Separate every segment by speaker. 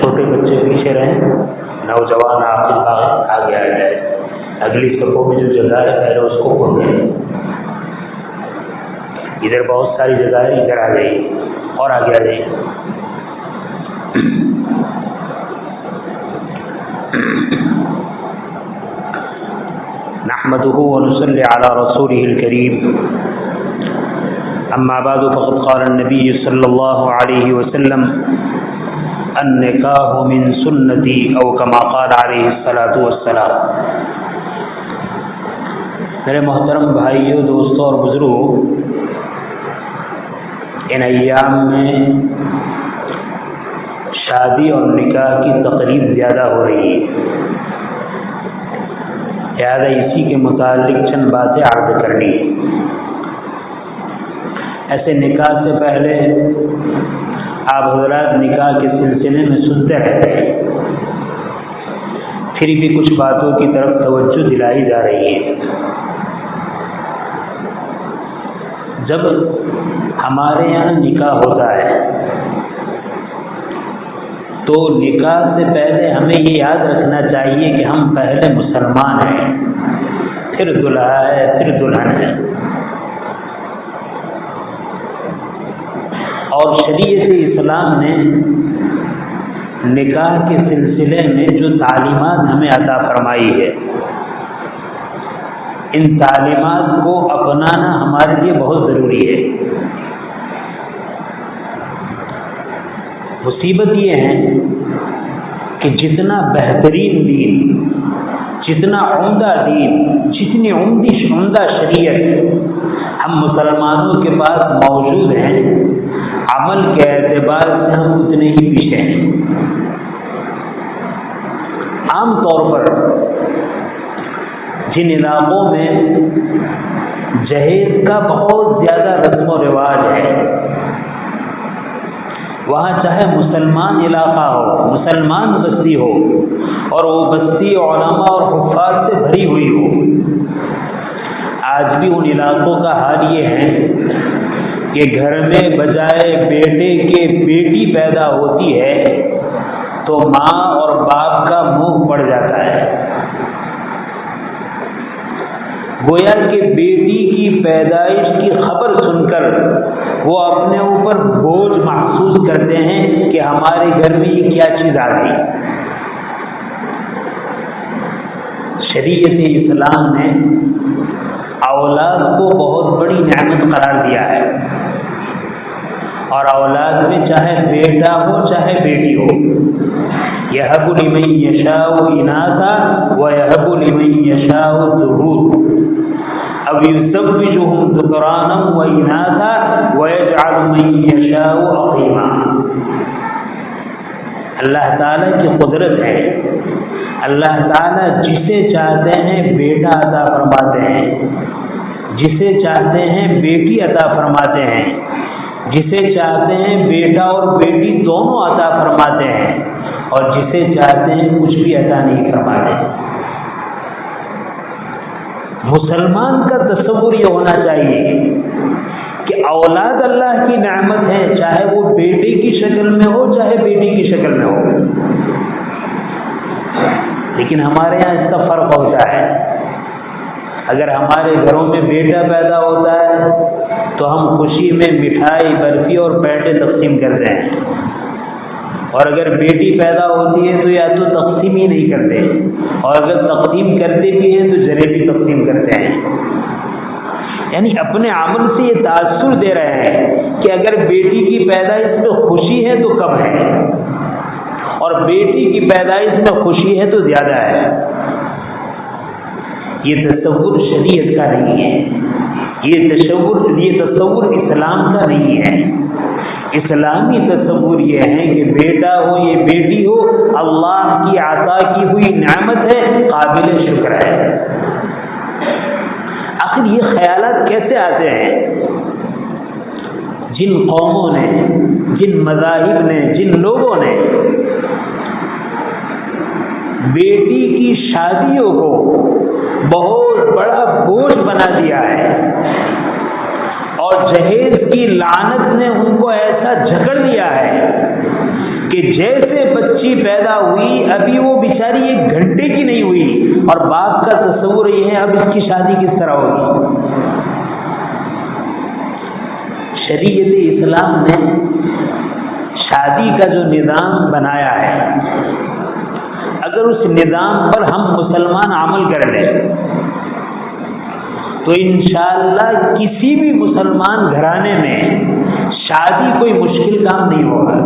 Speaker 1: چھوٹے بچے پیچھے رہیں، نوجوان عاقل آگے آ جائے. اگلی صفوں میں جو جگہ ہے پہلے اس کو کھول دیں. ادھر بہت ساری جگہ ہے، ادھر آ جائیے اور آگے آ جائیے. نحمده ونصلي على رسوله الكريم. اما بعد فقد قال النبي صلى الله عليه وسلم النکاح من سنتی او کما قال علیہ الصلاۃ والسلام. میرے محترم بھائیوں، دوستوں اور بزرگوں، ان ایام میں شادی اور نکاح کی تقریب زیادہ ہو رہی ہے، لہٰذا اسی کے متعلق چند باتیں عرض کرنی ہے. ایسے نکاح سے پہلے آپ حضرات نکاح کے سلسلے میں سنتے رہتے ہیں، پھر بھی کچھ باتوں کی طرف توجہ دلائی جا رہی ہے. جب ہمارے یہاں نکاح ہوتا ہے تو نکاح سے پہلے ہمیں یہ یاد رکھنا چاہیے کہ ہم پہلے مسلمان ہیں، پھر دلہا ہے، پھر دلہن ہے. اور شریعت اسلام نے نکاح کے سلسلے میں جو تعلیمات ہمیں عطا فرمائی ہے، ان تعلیمات کو اپنانا ہمارے لیے بہت ضروری ہے. مصیبت یہ ہے کہ جتنا بہترین دین، جتنا عمدہ دین، جتنی عمدہ شریعت ہم مسلمانوں کے پاس موجود ہیں، عمل کے اعتبار سے ہم اتنے ہی پیچھے ہیں. عام طور پر جن علاقوں میں جہیز کا بہت زیادہ رسم و رواج ہے، وہاں چاہے مسلمان علاقہ ہو، مسلمان بستی ہو، اور وہ بستی علماء اور حفاظ سے بھری ہوئی ہو، آج بھی ان علاقوں کا حال یہ ہے کہ گھر میں بجائے بیٹے کے بیٹی پیدا ہوتی ہے تو ماں اور باپ کا منہ پڑ جاتا ہے. گویا کہ بیٹی کی پیدائش کی خبر سن کر وہ اپنے اوپر بوجھ محسوس کرتے ہیں کہ ہمارے گھر میں یہ کیا چیز آ گئی. شریعت اسلام نے اولاد کو بہت بڑی نعمت قرار دیا ہے، اور اولاد میں چاہے بیٹا ہو چاہے بیٹی ہو، یہب لمن یشاء اناثا ویہب لمن یشاء الذکور او یزوجہم ذکرانا واناثا ویجعل من یشاء عقیما. اللہ تعالیٰ کی قدرت ہے، اللہ تعالیٰ جسے چاہتے ہیں بیٹا عطا فرماتے ہیں، جسے چاہتے ہیں بیٹی عطا فرماتے ہیں، جسے چاہتے ہیں بیٹا اور بیٹی دونوں عطا فرماتے ہیں، اور جسے چاہتے ہیں کچھ بھی عطا نہیں فرماتے. مسلمان کا تصور یہ ہونا چاہیے کہ اولاد اللہ کی نعمت ہے، چاہے وہ بیٹے کی شکل میں ہو چاہے بیٹی کی شکل میں ہو. لیکن ہمارے یہاں اس کا فرق ہوتا ہے. اگر ہمارے گھروں میں بیٹا پیدا ہوتا ہے تو ہم خوشی میں مٹھائی، برفی اور پیٹے تقسیم کرتے ہیں، اور اگر بیٹی پیدا ہوتی ہے تو یا تو تقسیم ہی نہیں کرتے، اور اگر تقسیم کرتے بھی ہیں تو جلیبی تقسیم کرتے ہیں. یعنی اپنے عمل سے یہ تاثر دے رہے ہیں کہ اگر بیٹی کی پیدائش میں خوشی ہے تو کم ہے، اور بیٹی کی پیدائش میں خوشی ہے تو زیادہ ہے. یہ تصور شریعت کا نہیں ہے، یہ تصور اسلام کا نہیں ہے. اسلامی تصور یہ ہے کہ بیٹا ہو یا بیٹی ہو، اللہ کی عطا کی ہوئی نعمت ہے، قابل شکر ہے. آخر یہ خیالات کیسے آتے ہیں؟ جن قوموں نے، جن مذاہب نے، جن لوگوں نے بیٹی کی شادیوں کو بہت بڑا بوجھ بنا دیا ہے اور جہیز کی لعنت نے ان کو ایسا جھکڑ دیا ہے کہ جیسے بچی پیدا ہوئی ابھی وہ بیچاری 1 گھنٹے کی نہیں ہوئی اور باپ کا تصور یہ ہے اب اس کی شادی کس طرح ہوگی۔ شریعت اسلام نے شادی کا جو نظام بنایا ہے، اگر اس نظام پر ہم مسلمان عمل کر لیں تو انشاءاللہ کسی بھی مسلمان گھرانے میں شادی کوئی مشکل کام نہیں ہوگا۔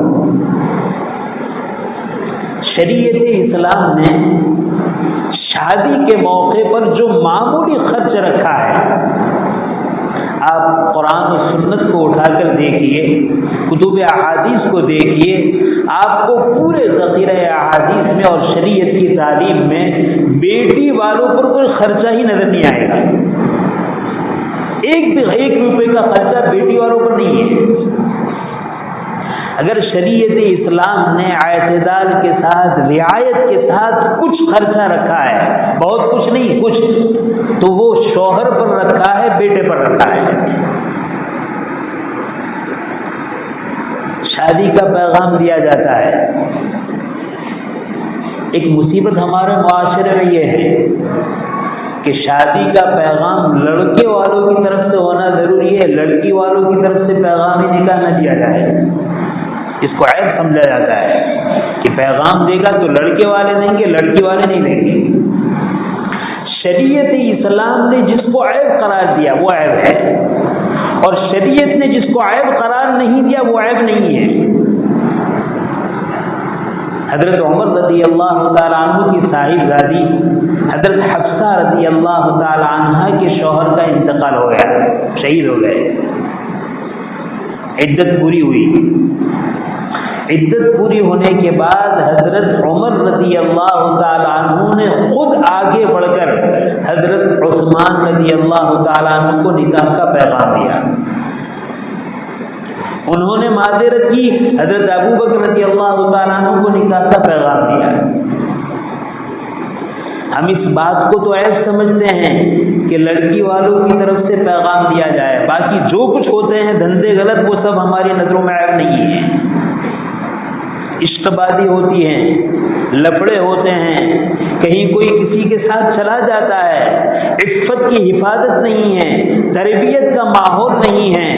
Speaker 1: شریعت اسلام نے شادی کے موقع پر جو معمولی خرچ رکھا ہے، آپ قرآن و سنت کو اٹھا کر دیکھیے، کتب احادیث کو دیکھیے، آپ کو پورے ذخیرہ احادیث میں اور شریعت کی تعلیم میں بیٹی والوں پر کوئی خرچہ ہی نظر نہیں آئے گا۔ 1 روپے کا خرچہ بیٹی والوں پر نہیں ہے۔ اگر شریعت اسلام نے اعتدال کے ساتھ، رعایت کے ساتھ کچھ خرچہ رکھا ہے، بہت کچھ نہیں کچھ، تو وہ شوہر پر رکھا ہے، بیٹے پر رکھا ہے۔ شادی کا پیغام دیا جاتا ہے۔ ایک مصیبت ہمارے معاشرے میں یہ ہے کہ شادی کا پیغام لڑکے والوں کی طرف سے ہونا ضروری ہے، لڑکی والوں کی طرف سے پیغام ہی نکاح نہ دیا جائے۔ اس کو عیب سمجھا جاتا ہے کہ پیغام دے گا تو لڑکے والے دیں گے، لڑکی والے نہیں دیں گے۔ شریعت اسلام نے جس کو عیب قرار دیا وہ عیب ہے، اور شریعت نے جس کو عیب قرار نہیں دیا وہ عیب نہیں ہے۔ حضرت عمر رضی اللہ تعالیٰ عنہ کی صاحبزادی حضرت حفصہ رضی اللہ تعالیٰ عنہ کے شوہر کا انتقال ہو گیا، شہید ہو گئے۔ عدت پوری ہوئی، عدت پوری ہونے کے بعد حضرت عمر رضی اللہ تعالیٰ عنہ نے خود آگے بڑھ کر حضرت عثمان رضی اللہ تعالیٰ عنہ کو نکاح کا پیغام دیا۔ انہوں نے معذرت کی، حضرت ابو بکر رضی اللہ تعالیٰ عنہ کو نکاح کا پیغام دیا۔ ہم اس بات کو تو ایسا سمجھتے ہیں کہ لڑکی والوں کی طرف سے پیغام دیا جائے، باقی جو کچھ ہوتے ہیں دھندے غلط وہ سب ہماری نظروں میں عیب نہیں ہے۔ عشق بازی ہوتی ہے، لفڑے ہوتے ہیں، کہیں کوئی کسی کے ساتھ چلا جاتا ہے، عفت کی حفاظت نہیں ہے، تربیت کا ماحول نہیں ہے،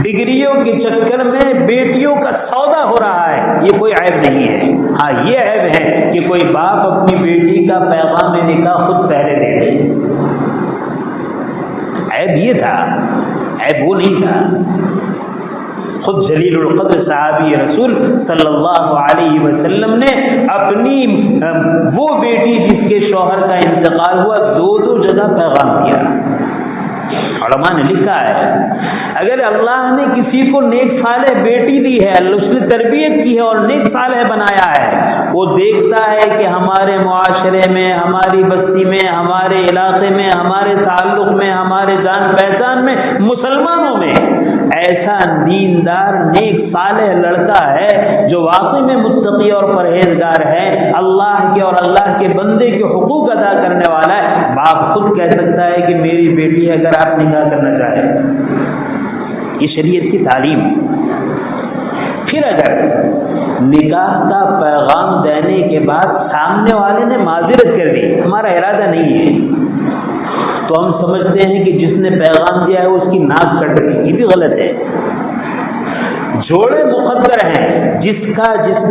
Speaker 1: ڈگریوں کے چکر میں بیٹیوں کا سودا ہو رہا ہے، یہ کوئی عیب نہیں ہے۔ ہاں یہ عیب ہے کہ کوئی باپ اپنی بیٹی کا پیغام نکاح خود پہلے دے دے۔ عیب یہ تھا، عیب وہ نہیں تھا۔ خود جلیل القدر صحابی رسول صلی اللہ علیہ وسلم نے اپنی وہ بیٹی جس کے شوہر کا انتقال ہوا 2 جگہ پیغام دیا۔ علماء نے لکھا ہے اگر اللہ نے کسی کو نیک صالح بیٹی دی ہے، اس نے تربیت کی ہے اور نیک صالح بنایا ہے، وہ دیکھتا ہے کہ ہمارے معاشرے میں، ہماری بستی میں، ہمارے علاقے میں، ہمارے تعلق میں، ہمارے جان پہچان میں، مسلمانوں میں ایسا دیندار نیک صالح لڑکا ہے جو واقعی میں متقی اور پرہیزگار ہے، اللہ کے اور اللہ کے بندے کے حقوق ادا کرنے والا ہے، باپ خود کہہ سکتا ہے کہ میری بیٹی ہے، اگر آپ نکاح کرنا چاہیں۔ یہ شریعت کی تعلیم۔ پھر اگر نکاح کا پیغام دینے کے بعد سامنے والے نے معذرت کر دی، ہمارا ارادہ نہیں ہے، تو ہم سمجھتے ہیں کہ جس نے پیغام دیا ہے اس کی ناک کٹ گئی، یہ بھی غلط ہے۔ جوڑے مقدر ہیں، جس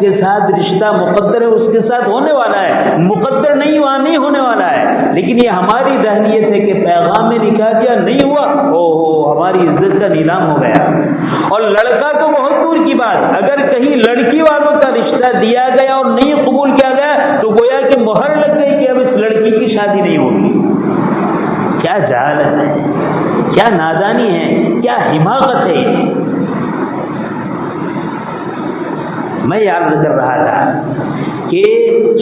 Speaker 1: کے ساتھ رشتہ مقدر ہے اس کے ساتھ ہونے والا ہے، مقدر نہیں وہاں نہیں ہونے والا ہے، لیکن یہ ہماری ذہنیت ہے کہ پیغام میں نکاح دیا نہیں ہوا، ہماری عزت کا نیلام ہو گیا۔ اور لڑکا تو بہت دور کی بات، اگر کہیں لڑکی والوں کا رشتہ دیا گیا اور نہیں قبول کیا گیا تو گویا کہ مہر لگ گئی کہ اب اس لڑکی کی شادی نہیں ہوگی۔ کیا جہالت ہے، کیا نادانی ہے، کیا حماقت ہے۔ میں یاد کر رہا تھا کہ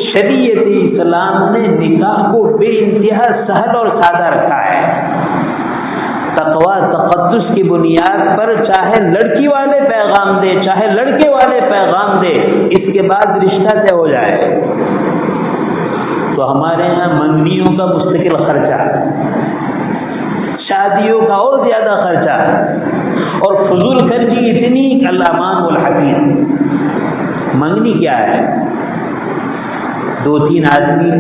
Speaker 1: شریعت اسلام نے نکاح کو بے انتہا سہل اور سادہ رکھا ہے۔ تقویٰ تقدس کی بنیاد پر چاہے لڑکی والے پیغام دے چاہے لڑکے والے پیغام دے، اس کے بعد رشتہ طے ہو جائے۔ تو ہمارے یہاں منگنیوں کا مستقل خرچہ، شادیوں کا اور زیادہ خرچہ، اور فضول خرچی اتنی کہ الامان والحفیظ۔ منگنی کیا ہے؟ 2-3 آدمی،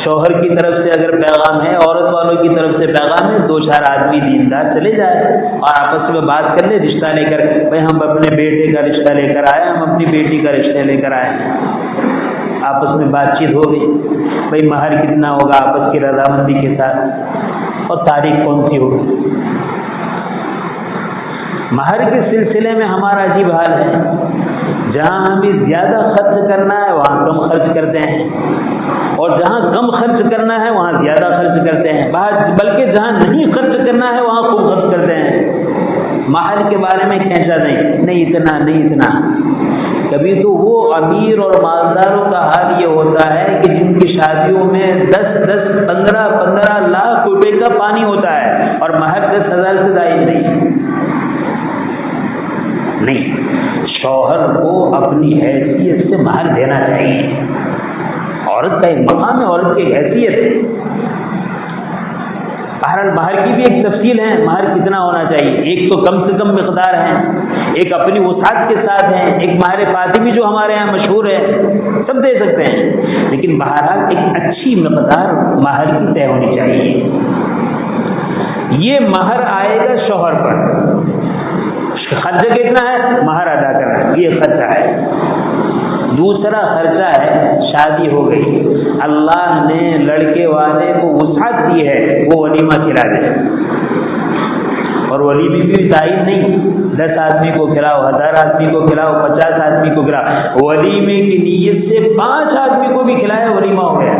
Speaker 1: شوہر کی طرف سے اگر پیغام ہے، عورت والوں کی طرف سے پیغام ہے، 2-4 آدمی دیندار چلے جائے اور آپس میں بات کر لے، رشتہ لے کر، بھائی ہم اپنے بیٹے کا رشتہ لے کر آئے، ہم اپنی بیٹی کا رشتہ لے کر آئے، آپس میں بات چیت ہو گئی، بھائی مہر کتنا ہوگا آپس کی رضامندی کے ساتھ، اور تاریخ کون سی ہوگی۔ مہر کے سلسلے میں ہمارا عجیب حال ہے، جہاں ہمیں زیادہ خرچ کرنا ہے وہاں کم خرچ کرتے ہیں، اور جہاں کم خرچ کرنا ہے وہاں زیادہ خرچ کرتے ہیں، بلکہ جہاں نہیں خرچ کرنا ہے وہاں خوب خرچ کرتے ہیں۔ مہر کے بارے میں کھینچا نہیں اتنا، نہیں اتنا۔ کبھی تو وہ امیر اور مالداروں کا حال یہ ہوتا ہے کہ جن کی شادیوں میں 10-10 15-15 لاکھ روپے کا پانی ہوتا ہے، اور مہر 10,000 سے زائد نہیں۔ شوہر کو اپنی حیثیت سے مہر دینا چاہیے، عورت کا ایک مقام ہے، عورت کی حیثیت ہے۔ بہرحال مہر کی بھی ایک تفصیل ہے، مہر کتنا ہونا چاہیے، ایک تو کم سے کم مقدار ہے، ایک اپنی وسعت کے ساتھ ہے، ایک مہر فاطمی جو ہمارے یہاں مشہور ہے، سب دے سکتے ہیں، لیکن بہرحال ایک اچھی مقدار مہر کی طے ہونی چاہیے۔ یہ مہر آئے گا شوہر پر، خرچہ کتنا ہے؟ مہر ادا کرنا، یہ خرچہ ہے۔ دوسرا خرچہ ہے، شادی ہو گئی، اللہ نے لڑکے والے کو وسعت دی ہے، وہ ولیمہ کھلا دے، اور ولیمے بھی تعین نہیں 10 آدمی کو کھلاؤ، 1000 آدمی کو کھلاؤ، 50 آدمی کو کھلاؤ، ولیمے کی نیت سے 5 آدمی کو بھی کھلایا ولیمہ ہو گیا۔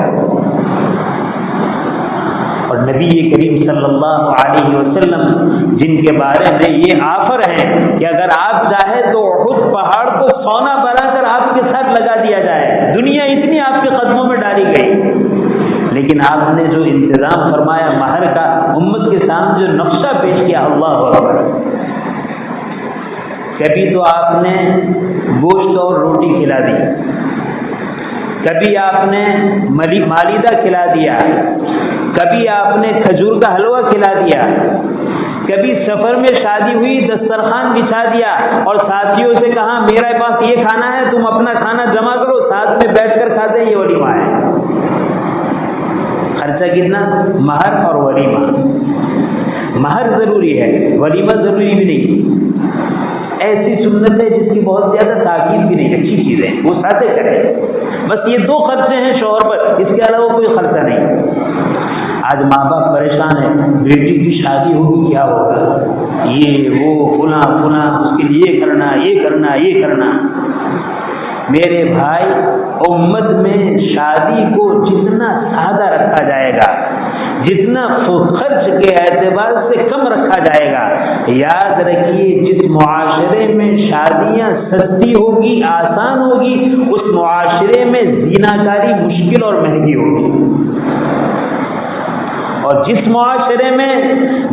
Speaker 1: اور نبی کریم صلی اللہ علیہ وسلم جن کے بارے میں یہ آفر ہے کہ اگر آپ چاہیں تو احد پہاڑ کو سونا بنا کر آپ کے ساتھ لگا دیا جائے، دنیا اتنی آپ کے قدموں میں ڈالی گئی، لیکن آپ نے جو انتظام فرمایا مہر کا، امت کے سامنے جو نقشہ پیش کیا، اللہ اکبر۔ کبھی تو آپ نے گوشت اور روٹی کھلا دی، کبھی آپ نے مالیدہ کھلا دیا، کبھی آپ نے کھجور کا حلوہ کھلا دیا، کبھی سفر میں شادی ہوئی دسترخوان بچھا دیا اور ساتھیوں سے کہا میرے پاس یہ کھانا ہے، تم اپنا کھانا جمع کرو، ساتھ میں بیٹھ کر کھاتے ہیں، یہ ولیمہ ہے۔ خرچہ کتنا؟ مہر اور ولیمہ۔ مہر ضروری ہے، ولیمہ ضروری بھی نہیں۔ ایسی سنت ہے جس کی بہت زیادہ تاکید بھی نہیں، اچھی چیز ہے، وہ ساتھ کریں، بس یہ 2 خرچے ہیں شوہر پر، اس کے علاوہ کوئی خرچہ نہیں۔ آج ماں باپ پریشان ہیں، بیٹی کی شادی ہوگی کیا ہوگا، یہ وہ فلاں اس کے لیے یہ کرنا۔ میرے بھائی، امت میں شادی کو جتنا سادہ رکھا جائے گا، جتنا خرچ کے اعتبار سے کم رکھا جائے گا، یاد رکھیے جس معاشرے میں شادیاں سستی ہوگی، آسان ہوگی، اس معاشرے میں زیناکاری مشکل اور مہنگی ہوگی، اور جس معاشرے میں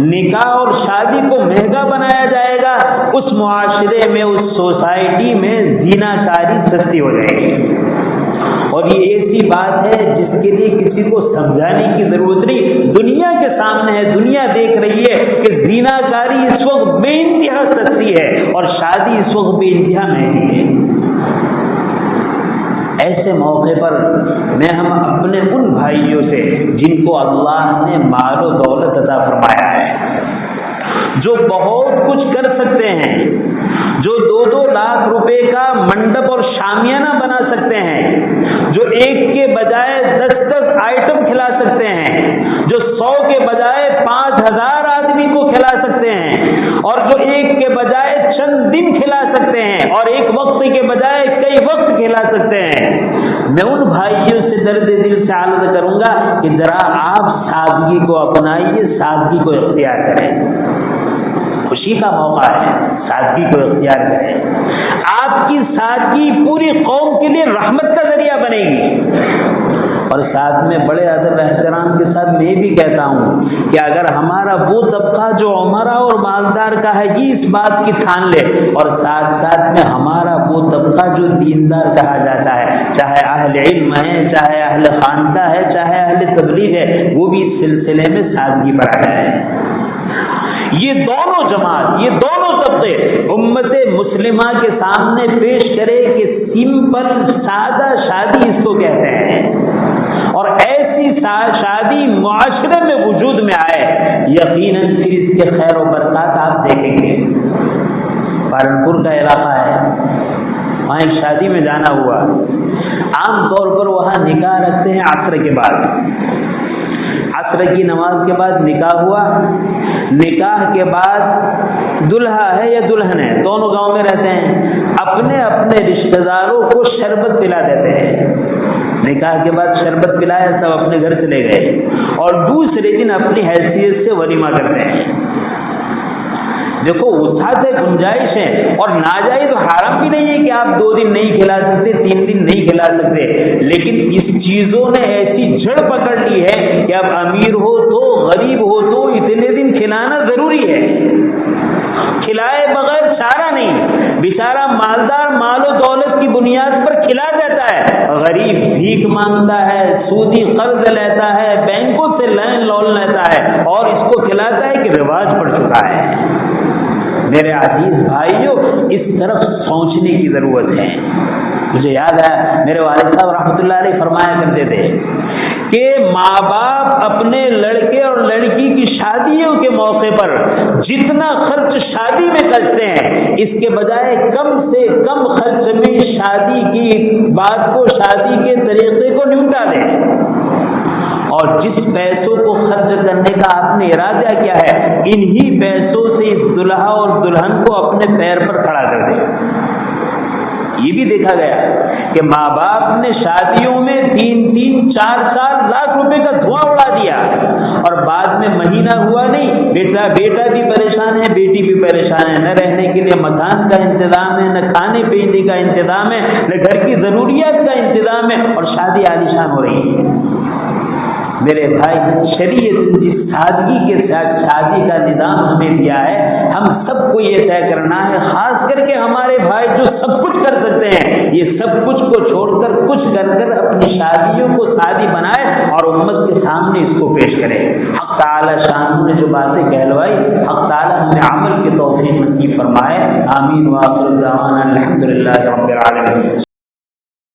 Speaker 1: نکاح اور شادی کو مہنگا بنایا جائے گا، اس معاشرے میں، اس سوسائٹی میں زیناکاری سستی ہو جائے گی۔ اور یہ ایسی بات ہے جس کے لیے کسی کو سمجھانے کی ضرورت نہیں، دنیا کے سامنے ہے، دنیا دیکھ رہی ہے کہ زیناکاری اس وقت بے انتہا سستی ہے اور شادی اس وقت بے انتہا مہنگی ہے۔ ایسے موقع پر ہم اپنے ان بھائیوں سے جن کو اللہ نے مال و دولت عطا فرمایا ہے، جو بہت کچھ کر سکتے ہیں، جو 2-2 لاکھ روپے کا منڈپ اور شامیانہ بنا سکتے ہیں، جو ایک کے بجائے 10 آئٹم کھلا سکتے ہیں، جو 100 کے بجائے 5000 آدمی کو کھلا سکتے ہیں، اور جو ایک کے بجائے چند دن کھلا سکتے ہیں، اور ایک وقت کے بجائے کئی وقت کھلا سکتے ہیں، میں ان بھائیوں سے درد دل سے عرض کروں گا کہ ذرا آپ سادگی کو اپنائیے، سادگی کو اختیار کریں، خوشی کا موقع ہے، سادگی کو اختیار کریں۔ آپ کی سادگی پوری قوم کے لیے رحمت کا ذریعہ بنے گی۔ اور ساتھ میں بڑے ادب احترام کے ساتھ میں بھی کہتا ہوں کہ اگر ہمارا وہ طبقہ جو عمرہ اور مالدار کا ہے یہ اس بات کی ٹھان لے، اور ساتھ ساتھ میں ہمارا وہ طبقہ جو دیندار کہا جاتا ہے، چاہے اہل علم ہے، چاہے اہل خانقاہ ہے، چاہے اہل تبلیغ ہے، وہ بھی اس سلسلے میں سادگی پر آ جائے۔ یہ دونوں جماعت، یہ دونوں طبقے امت مسلمہ کے سامنے پیش کرے کہ سمپل سادہ شادی اس کو کہتے ہیں، اور ایسی شادی معاشرے میں وجود میں آئے، یقیناً پھر اس کے خیر و برکات آپ دیکھیں گے۔ پالنپور کا علاقہ ہے، وہاں ایک شادی میں جانا ہوا۔ عام طور پر وہاں نکاح رکھتے ہیں عصر کے بعد، عصر کی نماز کے بعد نکاح ہوا۔ نکاح کے بعد دلہا ہے یا دلہن ہے، دونوں گاؤں میں رہتے ہیں، اپنے اپنے رشتہ داروں کو شربت پلا دیتے ہیں۔ نکاح کے بعد شربت پلایا، سب اپنے گھر چلے گئے، اور دوسرے دن اپنی حیثیت سے ولیمہ کرتے ہیں۔ دیکھو وسعت ہے، گنجائش ہے، اور ناجائز و حرام بھی نہیں ہے کہ آپ 2 دن نہیں کھلا سکتے، 3 دن نہیں کھلا سکتے، لیکن اس چیزوں نے ایسی جڑ پکڑ لی ہے کہ اب امیر ہو تو غریب ہو تو اتنے دن کھلانا ضروری ہے، کھلائے بغیر چارہ نہیں۔ بیچارہ مالدار مال و دولت کی بنیاد پر کھلا دیتا ہے، غریب بھیک مانگتا ہے، سودی قرض لیتا ہے، بینکوں سے لون لیتا ہے، اور اس کو کھلاتا ہے کہ رواج پڑ چکا ہے۔ میرے عزیز بھائیو، اس طرف سوچنے کی ضرورت ہے۔ مجھے یاد ہے میرے والد صاحب رحمۃ اللہ علیہ فرمایا کرتے تھے کہ ماں باپ اپنے لڑکے اور لڑکی کی شادیوں کے موقع پر جتنا خرچ شادی میں کرتے ہیں، اس کے بجائے کم سے کم خرچ میں شادی کی بات کو، شادی کے طریقے کو نمٹا دیں، اور جس پیسوں کو خرچ کرنے کا آپ نے ارادہ کیا ہے، انہی پیسوں سے اس دلہا اور دلہن کو اپنے پیر پر کھڑا کر دیں۔ یہ بھی دیکھا گیا کہ ماں باپ نے شادیوں میں 3-3, 4-4 لاکھ روپے کا دھواں اڑا دیا، اور بعد میں مہینہ ہوا نہیں، بیٹا بھی پریشان ہے، بیٹی بھی پریشان ہے، نہ رہنے کے لیے مکان کا انتظام ہے، نہ کھانے پینے کا انتظام ہے، نہ گھر کی ضروریات کا انتظام ہے، اور شادی عالیشان ہو رہی ہے۔ میرے بھائی، شریعت جس سادگی کے ساتھ شادی کا نظام ہمیں دیا ہے، ہم سب کو یہ طے کرنا ہے، خاص کر کے ہمارے بھائی جو سب کچھ کر سکتے ہیں، یہ سب کچھ کو چھوڑ کر کچھ کر اپنی شادیوں کو شادی بنائے اور امت کے سامنے اس کو پیش کرے۔ حق تعالی شان نے جو باتیں کہلوائی، حق تعالی ہمیں عمل کے توفیق نصیب فرمائے۔ آمین۔ وآخر دعوانا الحمدللہ رب العالمین۔